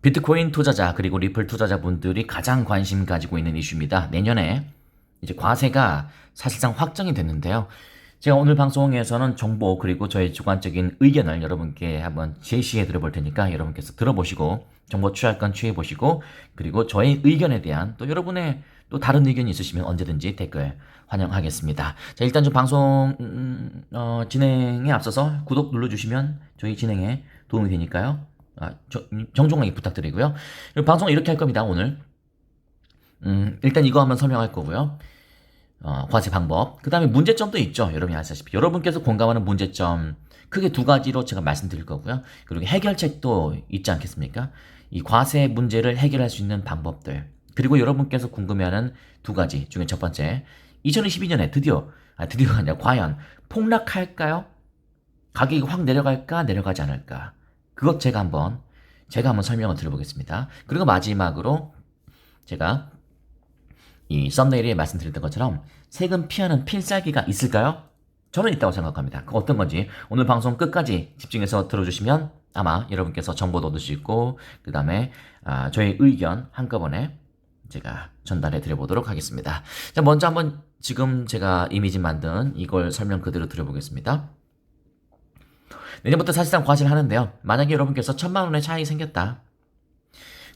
비트코인 투자자 그리고 리플 투자자분들이 가장 관심 가지고 있는 이슈입니다. 내년에 이제 과세가 사실상 확정이 됐는데요. 제가 오늘 방송에서는 정보 그리고 저의 주관적인 의견을 여러분께 한번 제시해 드려 볼 테니까 여러분께서 들어보시고 정보 취할 건 취해 보시고 그리고 저의 의견에 대한 또 여러분의 또 다른 의견이 있으시면 언제든지 댓글 환영하겠습니다. 자, 일단 좀 방송 진행에 앞서서 구독 눌러주시면 저희 진행에 도움이 되니까요. 정중하게 부탁드리고요. 방송을 이렇게 할 겁니다, 오늘. 일단 이거 한번 설명할 거고요. 과세 방법. 그 다음에 문제점도 있죠. 여러분이 아시다시피. 여러분께서 공감하는 문제점, 크게 두 가지로 제가 말씀드릴 거고요. 그리고 해결책도 있지 않겠습니까? 이 과세 문제를 해결할 수 있는 방법들. 그리고 여러분께서 궁금해하는 두 가지 중에 첫 번째. 2022년에 드디어가 아니라 과연 폭락할까요? 가격이 확 내려갈까, 내려가지 않을까? 그것 제가 한번 설명을 드려보겠습니다. 그리고 마지막으로 제가 이 썸네일에 말씀드렸던 것처럼 세금 피하는 필살기가 있을까요? 저는 있다고 생각합니다. 그 어떤 건지 오늘 방송 끝까지 집중해서 들어주시면 아마 여러분께서 정보도 얻을 수 있고 그 다음에 저의 의견 한꺼번에 제가 전달해 드려보도록 하겠습니다. 자, 먼저 한번 지금 제가 이미지 만든 이걸 설명 그대로 드려보겠습니다. 내년부터 사실상 과세를 하는데요. 만약에 여러분께서 1000만 원의 차익이 생겼다.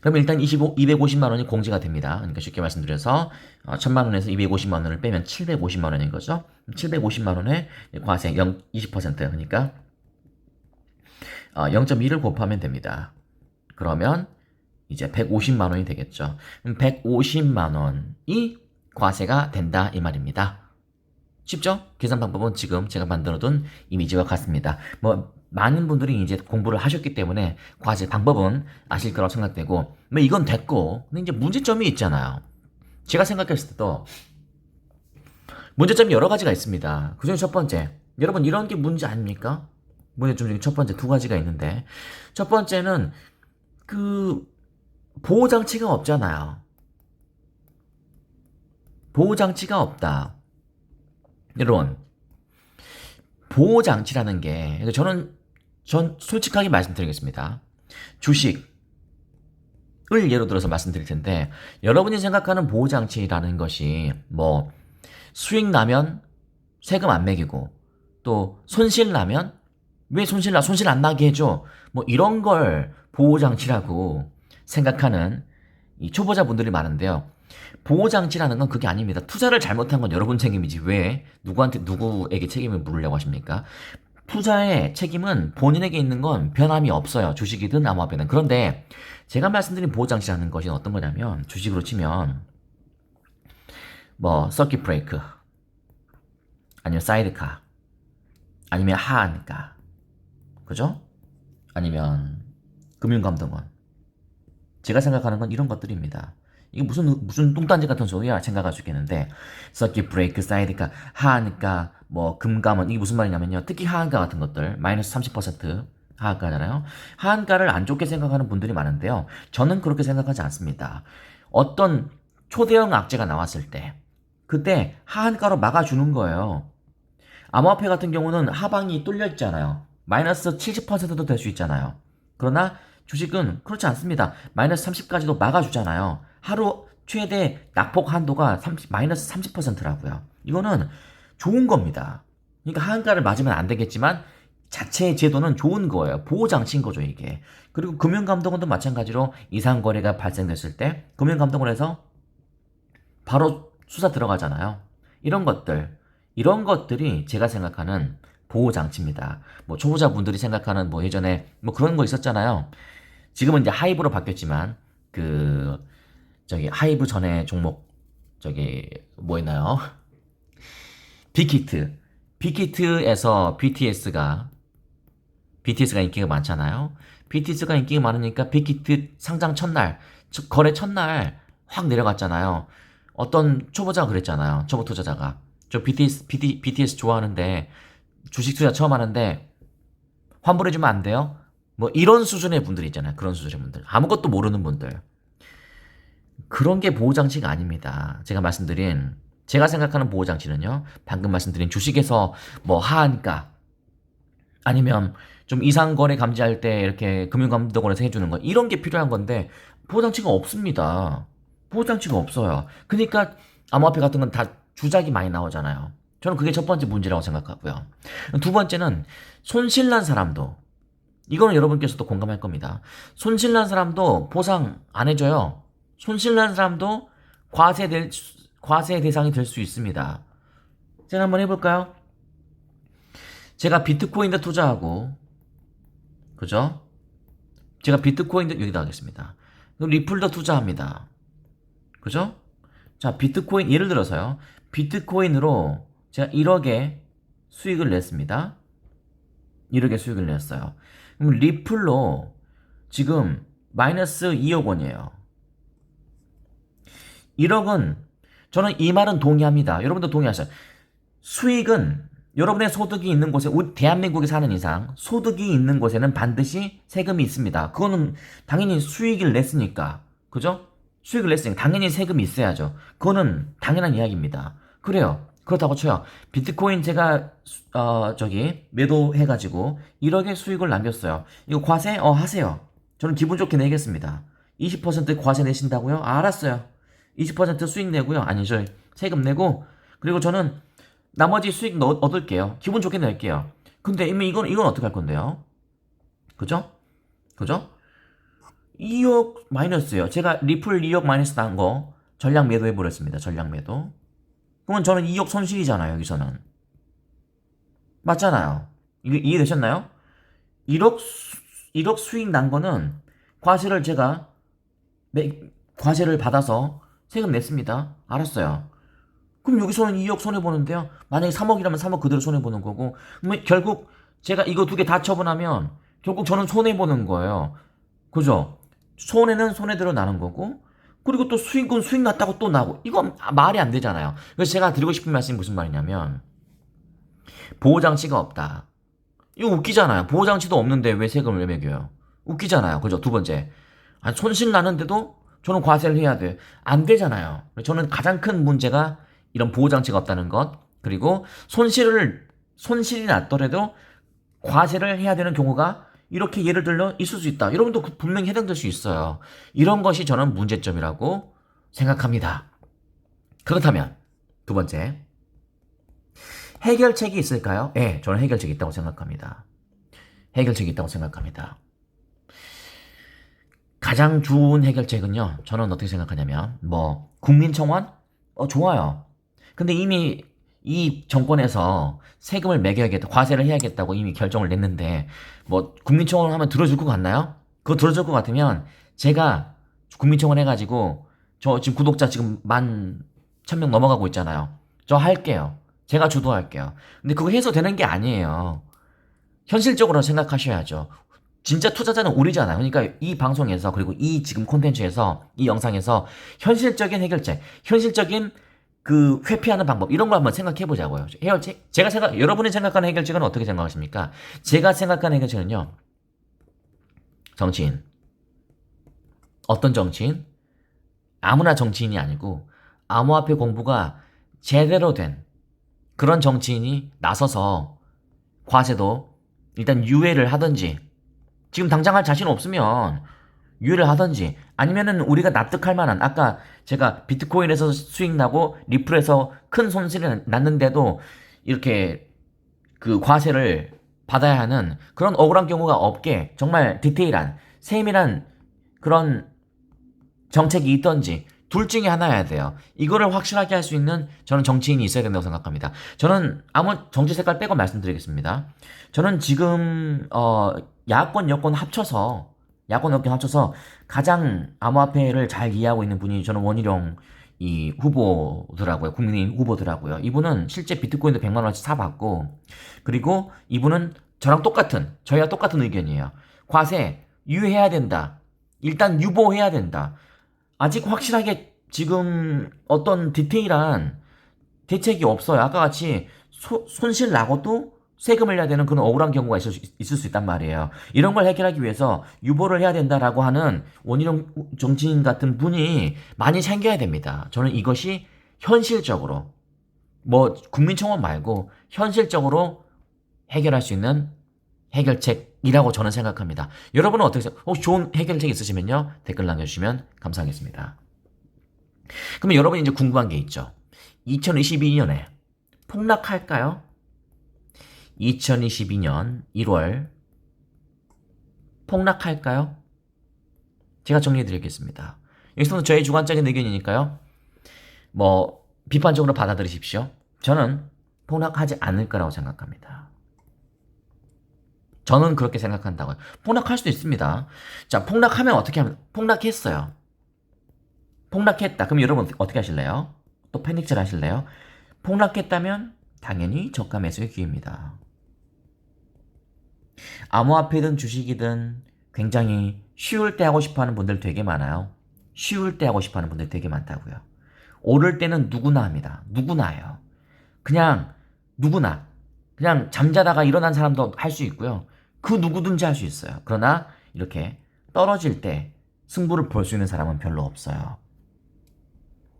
그러면 일단 250만 원이 공제가 됩니다. 그러니까 쉽게 말씀드려서 1000만 원에서 250만 원을 빼면 750만 원인 거죠. 750만 원에 과세 20% 그러니까 0.2를 곱하면 됩니다. 그러면 이제 150만 원이 되겠죠. 150만 원이 과세가 된다 이 말입니다. 쉽죠? 계산 방법은 지금 제가 만들어둔 이미지와 같습니다. 많은 분들이 이제 공부를 하셨기 때문에 과세 방법은 아실 거라고 생각되고, 이건 됐고, 근데 이제 문제점이 있잖아요. 제가 생각했을 때도 문제점이 여러 가지가 있습니다. 그 중에 첫 번째, 여러분 이런 게 문제 아닙니까? 문제점 중에 첫 번째 두 가지가 있는데, 첫 번째는 보호장치가 없잖아요. 보호장치가 없다. 여러분, 보호장치라는 게, 전 솔직하게 말씀드리겠습니다. 주식을 예로 들어서 말씀드릴 텐데, 여러분이 생각하는 보호장치라는 것이, 수익 나면 세금 안 매기고, 또 손실 나면, 왜 손실 안 나게 해줘? 이런 걸 보호장치라고 생각하는 이 초보자분들이 많은데요. 보호장치라는 건 그게 아닙니다. 투자를 잘못한 건 여러분 책임이지 왜 누구에게 책임을 물으려고 하십니까? 투자의 책임은 본인에게 있는 건 변함이 없어요. 주식이든 암호화폐든. 그런데 제가 말씀드린 보호장치라는 것이 어떤 거냐면 주식으로 치면 서킷 브레이크 아니면 사이드카 아니면 하한가 그죠? 아니면 금융감독원 제가 생각하는 건 이런 것들입니다. 이게 무슨 똥단지 같은 소리야 생각할 수 있겠는데 서킷 브레이크, 사이드카, 하한가, 금감원 이게 무슨 말이냐면요. 특히 하한가 같은 것들 마이너스 30% 하한가잖아요. 하한가를 안 좋게 생각하는 분들이 많은데요. 저는 그렇게 생각하지 않습니다. 어떤 초대형 악재가 나왔을 때 그때 하한가로 막아주는 거예요. 암호화폐 같은 경우는 하방이 뚫려 있잖아요. 마이너스 70%도 될 수 있잖아요. 그러나 주식은 그렇지 않습니다. 마이너스 30까지도 막아주잖아요. 하루 최대 낙폭 한도가 마이너스 30%라고요. 이거는 좋은 겁니다. 그러니까 하한가를 맞으면 안 되겠지만 자체의 제도는 좋은 거예요. 보호장치인 거죠, 이게. 그리고 금융감독원도 마찬가지로 이상거래가 발생됐을 때 금융감독원에서 바로 수사 들어가잖아요. 이런 것들이 제가 생각하는 보호장치입니다. 초보자분들이 생각하는 예전에 그런 거 있었잖아요. 지금은 이제 하이브로 바뀌었지만 하이브 전에 종목 있나요? 빅히트에서 BTS가 인기가 많잖아요. BTS가 인기가 많으니까 빅히트 상장 첫날 거래 첫날 확 내려갔잖아요. 어떤 초보자가 그랬잖아요. 초보 투자자가 저 BTS 좋아하는데 주식 투자 처음 하는데 환불해주면 안 돼요? 이런 수준의 분들 있잖아요. 그런 수준의 분들. 아무것도 모르는 분들. 그런 게 보호장치가 아닙니다. 제가 생각하는 보호장치는요. 방금 말씀드린 주식에서 하한가, 아니면 좀 이상거래 감지할 때 이렇게 금융감독원에서 해주는 거 이런 게 필요한 건데 보호장치가 없습니다. 보호장치가 없어요. 그러니까 암호화폐 같은 건 다 주작이 많이 나오잖아요. 저는 그게 첫 번째 문제라고 생각하고요. 두 번째는 손실난 사람도 이거는 여러분께서도 공감할 겁니다. 손실난 사람도 보상 안 해줘요. 손실난 사람도 과세 대상이 될 수 있습니다. 제가 한번 해볼까요? 제가 비트코인에 투자하고, 그죠? 제가 비트코인도 여기다 하겠습니다. 리플도 투자합니다. 그죠? 자, 비트코인, 예를 들어서요. 비트코인으로 제가 1억의 수익을 냈습니다. 1억의 수익을 냈어요. 그럼 리플로 지금 마이너스 2억 원이에요. 1억은, 저는 이 말은 동의합니다. 여러분도 동의하셔요. 수익은 여러분의 소득이 있는 곳에, 대한민국에 사는 이상 소득이 있는 곳에는 반드시 세금이 있습니다. 그거는 당연히 수익을 냈으니까. 그죠? 수익을 냈으니까 당연히 세금이 있어야죠. 그거는 당연한 이야기입니다. 그래요. 그렇다고 쳐요. 비트코인 제가 매도해가지고 1억의 수익을 남겼어요. 이거 과세? 하세요. 저는 기분 좋게 내겠습니다. 20% 과세 내신다고요? 알았어요. 20% 수익 내고요. 아니죠. 세금 내고, 그리고 저는 나머지 수익 얻을게요. 기분 좋게 낼게요. 근데 이미 이건 어떻게 할 건데요? 그죠? 그죠? 2억 마이너스요. 제가 리플 2억 마이너스 난 거 전량 매도해버렸습니다. 전량 매도. 그러면 저는 2억 손실이잖아요. 여기서는. 맞잖아요. 이해되셨나요? 1억 수익 난 거는 과세를 제가 과세를 받아서 세금 냈습니다. 알았어요. 그럼 여기서는 2억 손해보는데요. 만약에 3억이라면 3억 그대로 손해보는 거고, 결국 제가 이거 두 개 다 처분하면 결국 저는 손해보는 거예요. 그죠? 손해는 손해대로 나는 거고, 그리고 또 수익은 수익 났다고 또 나고, 이건 말이 안 되잖아요. 그래서 제가 드리고 싶은 말씀이 무슨 말이냐면, 보호장치가 없다. 이거 웃기잖아요. 보호장치도 없는데 왜 세금을 왜 매겨요? 웃기잖아요. 그죠? 두 번째. 아니, 손실 나는데도 저는 과세를 해야 돼. 안 되잖아요. 저는 가장 큰 문제가 이런 보호장치가 없다는 것, 그리고 손실이 났더라도 과세를 해야 되는 경우가 이렇게 예를 들어 있을 수 있다. 여러분도 분명히 해당될 수 있어요. 이런 것이 저는 문제점이라고 생각합니다. 그렇다면 두 번째, 해결책이 있을까요? 네, 저는 해결책이 있다고 생각합니다. 해결책이 있다고 생각합니다. 가장 좋은 해결책은요, 저는 어떻게 생각하냐면, 국민청원? 좋아요. 근데 이미 이 정권에서 세금을 매겨야겠다, 과세를 해야겠다고 이미 결정을 냈는데, 국민청원을 하면 들어줄 것 같나요? 그거 들어줄 것 같으면, 제가 국민청원 해가지고, 저 지금 구독자 지금 10,000명 넘어가고 있잖아요. 저 할게요. 제가 주도할게요. 근데 그거 해서 되는 게 아니에요. 현실적으로 생각하셔야죠. 진짜 투자자는 우리잖아요. 그러니까 이 방송에서, 그리고 이 지금 콘텐츠에서, 이 영상에서 현실적인 해결책, 현실적인 그 회피하는 방법, 이런 걸 한번 생각해 보자고요. 여러분이 생각하는 해결책은 어떻게 생각하십니까? 제가 생각하는 해결책은요, 정치인. 어떤 정치인? 아무나 정치인이 아니고, 암호화폐 공부가 제대로 된 그런 정치인이 나서서 과세도 일단 유예를 하든지, 지금 당장 할 자신 없으면 유예를 하든지, 아니면은 우리가 납득할 만한, 아까 제가 비트코인에서 수익 나고 리플에서 큰 손실이 났는데도 이렇게 그 과세를 받아야 하는 그런 억울한 경우가 없게 정말 디테일한 세밀한 그런 정책이 있던지 둘 중에 하나여야 돼요. 이거를 확실하게 할 수 있는 저는 정치인이 있어야 된다고 생각합니다. 저는 아무 정치 색깔 빼고 말씀드리겠습니다. 저는 지금 야권 여권 합쳐서 가장 암호화폐를 잘 이해하고 있는 분이 저는 원희룡 이 후보더라고요. 국민의힘 후보더라고요. 이분은 실제 비트코인도 100만 원씩 사봤고, 그리고 이분은 저희와 똑같은 의견이에요. 과세 유예해야 된다. 일단 유보해야 된다. 아직 확실하게 지금 어떤 디테일한 대책이 없어요. 아까 같이 손실 나고도 세금을 내야 되는 그런 억울한 경우가 있을 수 있단 말이에요. 이런 걸 해결하기 위해서 유보를 해야 된다라고 하는 원희룡 정치인 같은 분이 많이 생겨야 됩니다. 저는 이것이 현실적으로, 국민청원 말고 현실적으로 해결할 수 있는 해결책이라고 저는 생각합니다. 여러분은 어떻게 생각하세요? 혹시 좋은 해결책 있으시면요, 댓글 남겨주시면 감사하겠습니다. 그러면 여러분이 이제 궁금한 게 있죠. 2022년에 폭락할까요? 2022년 1월 폭락할까요? 제가 정리해 드리겠습니다. 여기서는 저의 주관적인 의견이니까요. 뭐 비판적으로 받아들이십시오. 저는 폭락하지 않을 거라고 생각합니다. 저는 그렇게 생각한다고요. 폭락할 수도 있습니다. 자, 폭락하면 어떻게 하면 폭락했어요. 폭락했다. 그럼 여러분 어떻게 하실래요? 또 패닉질 하실래요? 폭락했다면 당연히 저가 매수의 기회입니다. 암호화폐든 주식이든 굉장히 쉬울 때 하고 싶어 하는 분들 되게 많아요. 쉬울 때 하고 싶어 하는 분들 되게 많다고요. 오를 때는 누구나 합니다. 누구나요. 그냥 누구나. 그냥 잠자다가 일어난 사람도 할 수 있고요. 그 누구든지 할 수 있어요. 그러나 이렇게 떨어질 때 승부를 볼 수 있는 사람은 별로 없어요.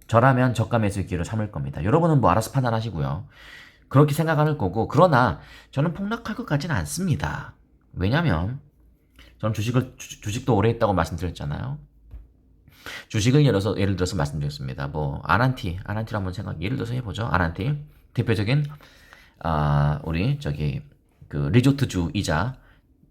저라면 저가 매수 기회로 삼을 겁니다. 여러분은 뭐 알아서 판단하시고요. 그렇게 생각할 거고, 그러나 저는 폭락할 것 같지는 않습니다. 왜냐면 저는 주식도 오래 했다고 말씀드렸잖아요. 주식을 예를 들어서 말씀드렸습니다. 뭐 아난티를 한번 예를 들어서 해보죠. 아난티 대표적인 우리 그 리조트주이자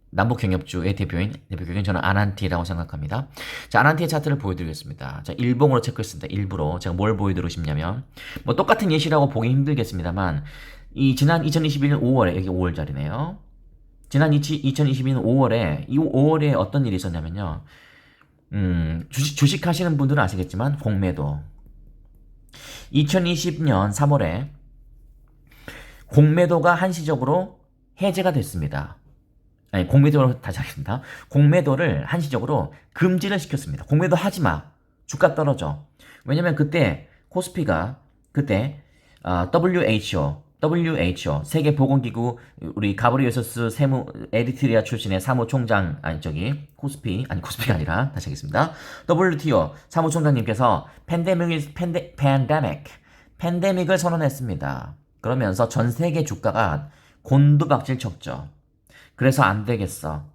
남북경협주의 대표격인 저는 아난티라고 생각합니다. 자, 아난티의 차트를 보여드리겠습니다. 자, 일봉으로 체크했습니다. 일부러 제가 뭘 보여드리고 싶냐면 뭐 똑같은 예시라고 보기 힘들겠습니다만 지난 2021년 5월에 여기 5월짜리네요. 지난 2022년 5월에 이 5월에 어떤 일이 있었냐면요. 주식 하시는 분들은 아시겠지만 공매도 2020년 3월에 공매도가 한시적으로 해제가 됐습니다. 아니, 공매도를 다시 하겠습니다. 공매도를 한시적으로 금지를 시켰습니다. 공매도 하지 마. 주가 떨어져. 왜냐면 그때 코스피가 그때 WHO 세계보건기구 우리 가브리에서스 에리트리아 출신의 사무총장 코스피가 아니라 다시 하겠습니다. WTO 사무총장님께서 팬데믹을 선언했습니다. 그러면서 전 세계 주가가 곤두박질 쳤죠. 그래서 안 되겠어.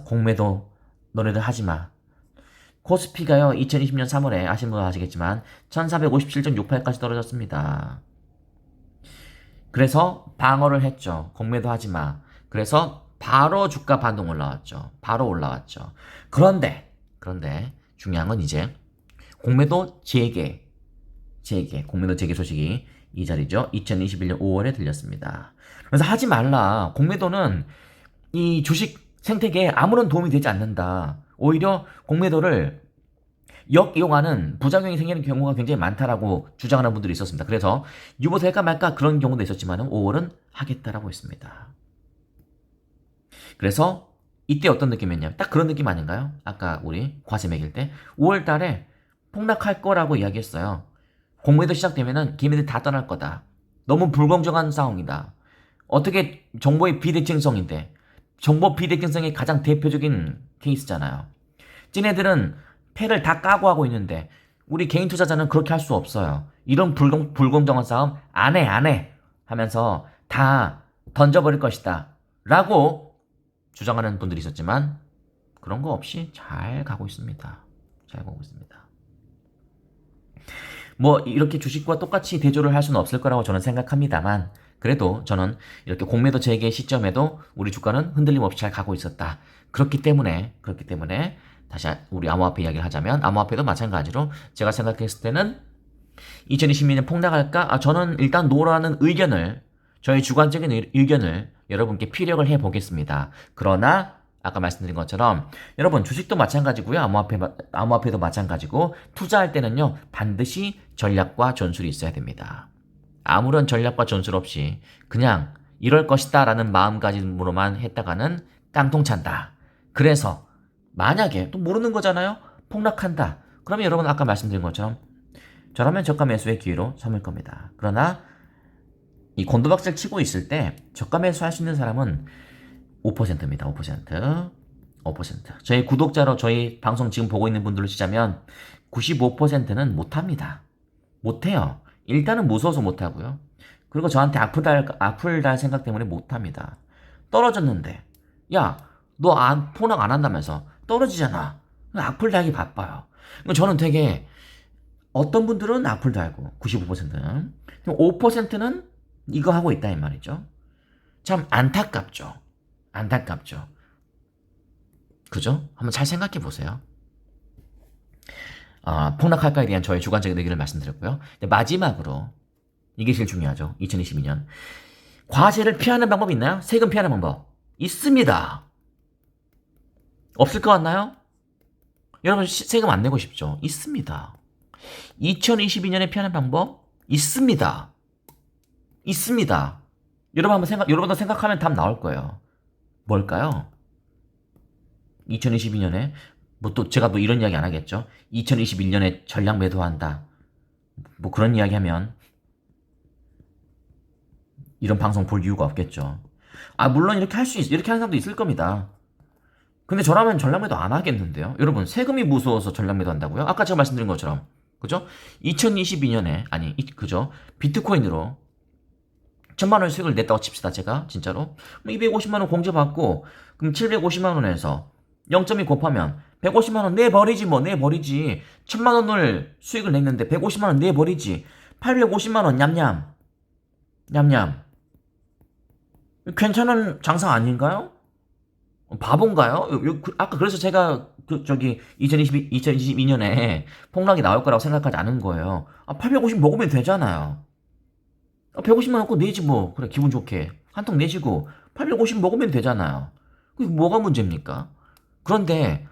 공매도 너네들 하지 마. 코스피가요, 2020년 3월에 아시는 분은 아시겠지만 1457.68까지 떨어졌습니다. 그래서 방어를 했죠. 공매도 하지 마. 그래서 바로 주가 반동 올라왔죠. 바로 올라왔죠. 그런데 중요한 건 이제 공매도 재개 소식이 이 자리죠. 2021년 5월에 들렸습니다. 그래서 하지 말라. 공매도는 이 주식 생태계에 아무런 도움이 되지 않는다. 오히려 공매도를 역이용하는 부작용이 생기는 경우가 굉장히 많다라고 주장하는 분들이 있었습니다. 그래서 유보될까 말까 그런 경우도 있었지만 5월은 하겠다라고 했습니다. 그래서 이때 어떤 느낌이었냐면 딱 그런 느낌 아닌가요? 아까 우리 과세 매길 때 5월 달에 폭락할 거라고 이야기했어요. 공매도 시작되면은 걔네들 다 떠날 거다. 너무 불공정한 상황이다. 어떻게 정보의 비대칭성인데 정보 비대칭성의 가장 대표적인 케이스잖아요. 쟤네들은 패를 다 까고 하고 있는데 우리 개인 투자자는 그렇게 할 수 없어요. 이런 불공정한 싸움 안 해 하면서 다 던져버릴 것이다 라고 주장하는 분들이 있었지만 그런 거 없이 잘 가고 있습니다. 뭐 이렇게 주식과 똑같이 대조를 할 수는 없을 거라고 저는 생각합니다만 그래도 저는 이렇게 공매도 재개 시점에도 우리 주가는 흔들림 없이 잘 가고 있었다. 그렇기 때문에 다시 우리 암호화폐 이야기를 하자면 암호화폐도 마찬가지로 제가 생각했을 때는 2022년 폭락할까? 저는 일단 노라는 의견을 저희 주관적인 의견을 여러분께 피력을 해보겠습니다. 그러나 아까 말씀드린 것처럼 여러분 주식도 마찬가지고요. 암호화폐도 마찬가지고 투자할 때는요. 반드시 전략과 전술이 있어야 됩니다. 아무런 전략과 전술 없이 그냥 이럴 것이다 라는 마음가짐으로만 했다가는 깡통 찬다. 그래서 만약에 또 모르는 거잖아요. 폭락한다. 그러면 여러분 아까 말씀드린 것처럼 저라면 저가 매수의 기회로 삼을 겁니다. 그러나 이 곤두박질 치고 있을 때 저가 매수할 수 있는 사람은 5%입니다. 5%. 저희 구독자로 저희 방송 지금 보고 있는 분들로 치자면 95%는 못합니다. 못해요. 일단은 무서워서 못하고요. 그리고 저한테 악플 달 생각 때문에 못합니다. 떨어졌는데. 야, 너 폭락 안 한다면서. 떨어지잖아. 악플 달기 바빠요. 저는 되게, 어떤 분들은 악플 달고, 95%는. 5%는 이거 하고 있다, 이 말이죠. 참 안타깝죠. 안타깝죠. 그죠? 한번 잘 생각해 보세요. 폭락할까에 대한 저의 주관적인 의견을 말씀드렸고요. 마지막으로, 이게 제일 중요하죠. 2022년. 과세를 피하는 방법이 있나요? 세금 피하는 방법. 있습니다. 없을 것 같나요? 여러분, 세금 안 내고 싶죠? 있습니다. 2022년에 피하는 방법? 있습니다. 있습니다. 여러분도 생각하면 답 나올 거예요. 뭘까요? 2022년에, 제가 이런 이야기 안 하겠죠? 2021년에 전략 매도한다. 그런 이야기 하면, 이런 방송 볼 이유가 없겠죠. 물론 이렇게 이렇게 하는 사람도 있을 겁니다. 근데 저라면 전략 매도 안 하겠는데요? 여러분, 세금이 무서워서 전략 매도 한다고요? 아까 제가 말씀드린 것처럼. 그죠? 2022년에, 그죠? 비트코인으로 1000만원 수익을 냈다고 칩시다, 제가. 진짜로. 250만원 공제받고, 그럼 750만원에서 0.2 곱하면 150만원 내버리지, 내버리지. 1000만원을 수익을 냈는데 150만원 내버리지. 850만원 냠냠. 냠냠. 괜찮은 장사 아닌가요? 바본가요? 아까 그래서 제가 2022년에 폭락이 나올 거라고 생각하지 않은 거예요. 850 먹으면 되잖아요. 150만 원 거 내지 그래, 기분 좋게. 한 통 내시고 850 먹으면 되잖아요. 그게 뭐가 문제입니까? 그런데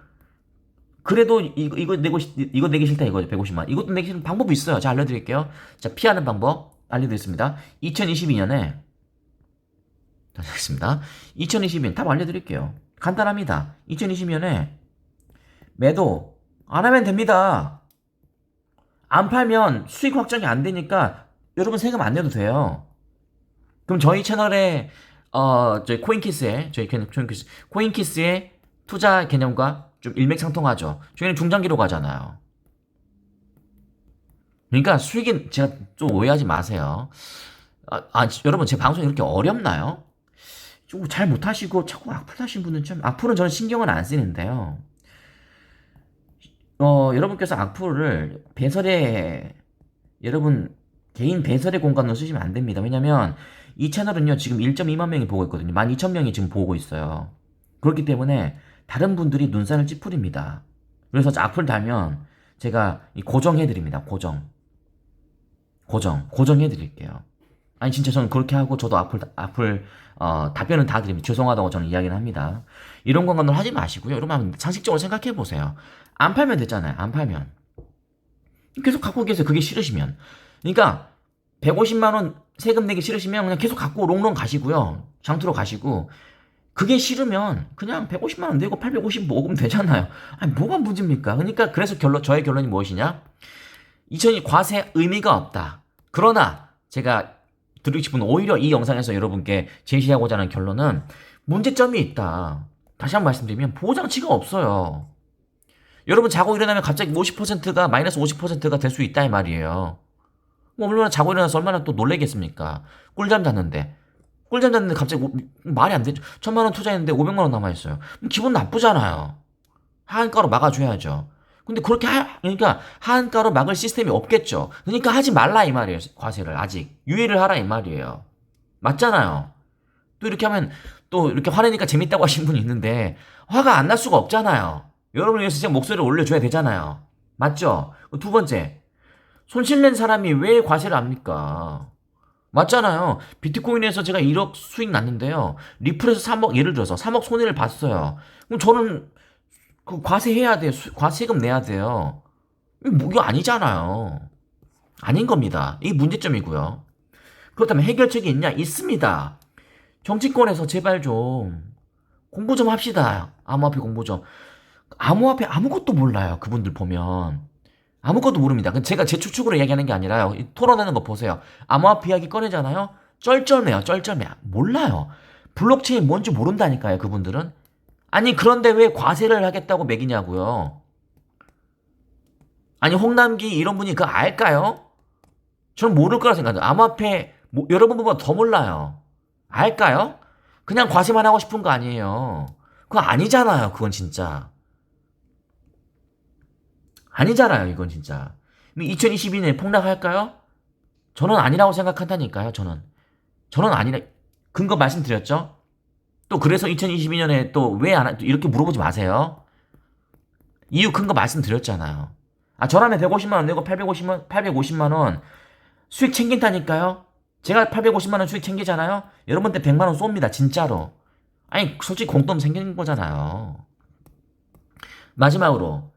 그래도 이거 내기 싫다 이거죠. 150만 원. 이것도 내기 싫은 방법이 있어요. 제가 알려드릴게요. 자, 피하는 방법 알려드리겠습니다. 2022년에 다시 하겠습니다. 2022년 답 알려드릴게요. 간단합니다. 2020년에 매도 안 하면 됩니다. 안 팔면 수익 확정이 안 되니까 여러분 세금 안 내도 돼요. 그럼 저희 채널에 저희 코인키스의 투자 개념과 좀 일맥상통하죠. 저희는 중장기로 가잖아요. 그러니까 수익이 제가 좀 오해하지 마세요. 여러분 제 방송이 그렇게 어렵나요? 좀 잘 못하시고 자꾸 악플 하신 분은 좀 악플은 저는 신경을 안 쓰는데요. 여러분께서 악플을 여러분 개인 배설의 공간으로 쓰시면 안 됩니다. 왜냐면 이 채널은요 지금 1.2만 명이 보고 있거든요. 12,000명이 지금 보고 있어요. 그렇기 때문에 다른 분들이 눈살을 찌푸립니다. 그래서 악플 달면 제가 고정해드립니다. 고정해드릴게요. 진짜 저는 그렇게 하고 저도 악플 답변은 다 드립니다. 죄송하다고 저는 이야기는 합니다. 이런 공간으로 하지 마시고요. 여러분 상식적으로 생각해 보세요. 안 팔면 되잖아요. 안 팔면 계속 갖고 계세요. 그게 싫으시면. 그러니까 150만원 세금 내기 싫으시면 그냥 계속 갖고 롱롱 가시고요. 장투로 가시고 그게 싫으면 그냥 150만원 내고 850 먹으면 되잖아요. 뭐가 문제입니까? 그러니까 그래서 저의 결론이 무엇이냐? 2002 과세 의미가 없다. 그러나 제가 드리고 싶은 오히려 이 영상에서 여러분께 제시하고자 하는 결론은 문제점이 있다. 다시 한번 말씀드리면 보장치가 없어요. 여러분 자고 일어나면 갑자기 50%가 마이너스 50%가 될 수 있다 이 말이에요. 얼마나 자고 일어나서 얼마나 또 놀래겠습니까? 꿀잠 잤는데 갑자기 말이 안 되죠. 1000만원 투자했는데 500만원 남아있어요. 기분 나쁘잖아요. 하한가로 막아줘야죠. 근데 그러니까 하한가로 막을 시스템이 없겠죠. 그러니까 하지 말라 이 말이에요. 과세를 아직 유예를 하라 이 말이에요. 맞잖아요. 또 이렇게 하면 또 이렇게 화내니까 재밌다고 하시는 분이 있는데 화가 안 날 수가 없잖아요. 여러분을 위해서 제가 목소리를 올려줘야 되잖아요. 맞죠? 두 번째, 손실낸 사람이 왜 과세를 합니까? 맞잖아요. 비트코인에서 제가 1억 수익 났는데요. 리플에서 3억, 예를 들어서 3억 손해를 봤어요. 그럼 저는 그 과세해야 돼요. 과세금 내야 돼요. 이거 아니잖아요. 아닌 겁니다. 이게 문제점이고요. 그렇다면 해결책이 있냐? 있습니다. 정치권에서 제발 좀 공부 좀 합시다. 암호화폐 공부 좀. 암호화폐 아무것도 몰라요. 그분들 보면. 아무것도 모릅니다. 제가 제 추측으로 이야기하는 게 아니라요. 토론하는 거 보세요. 암호화폐 이야기 꺼내잖아요. 쩔쩔매요. 몰라요. 블록체인 뭔지 모른다니까요. 그분들은. 그런데 왜 과세를 하겠다고 매기냐고요. 홍남기 이런 분이 그거 알까요? 저는 모를 거라 생각해요. 암호화폐 여러분보다 더 몰라요. 알까요? 그냥 과세만 하고 싶은 거 아니에요. 그거 아니잖아요. 그건 진짜. 아니잖아요. 이건 진짜. 2022년에 폭락할까요? 저는 아니라고 생각한다니까요. 저는 아니라 근거 말씀드렸죠? 또 그래서 2022년에 또 왜 안 이렇게 물어보지 마세요. 이유 근거 말씀드렸잖아요. 아, 저라면 150만 원 내고 850만 원 수익 챙긴다니까요. 제가 850만 원 수익 챙기잖아요. 여러분한테 100만 원 쏩니다. 진짜로. 아니, 솔직히 공돈 생기는 거잖아요. 마지막으로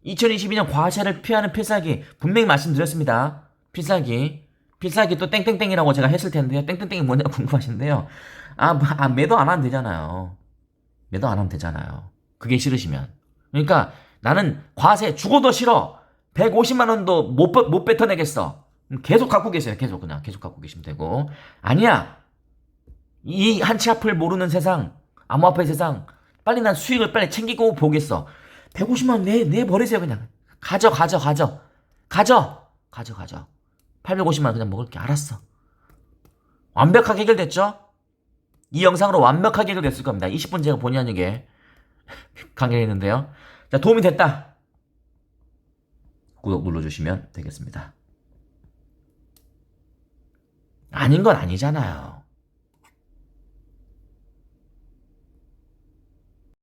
2022년 과세를 피하는 필살기 분명히 말씀드렸습니다. 필살기 또 땡땡땡이라고 제가 했을 텐데요. 땡땡땡이 뭐냐 궁금하신데요. 매도 안 하면 되잖아요. 매도 안 하면 되잖아요. 그게 싫으시면. 그러니까 나는 과세 죽어도 싫어. 150만 원도 못 뱉어내겠어. 계속 갖고 계세요. 계속 갖고 계시면 되고. 아니야. 이 한치 앞을 모르는 세상, 암호화폐 세상, 빨리 난 수익을 빨리 챙기고 보겠어. 150만 원 내버리세요, 그냥. 가져. 850만 원 그냥 먹을게. 알았어. 완벽하게 해결됐죠? 이 영상으로 완벽하게 해결됐을 겁니다. 20분 제가 본의 아니게 강의를 했는데요. 자, 도움이 됐다. 구독 눌러주시면 되겠습니다. 아닌 건 아니잖아요.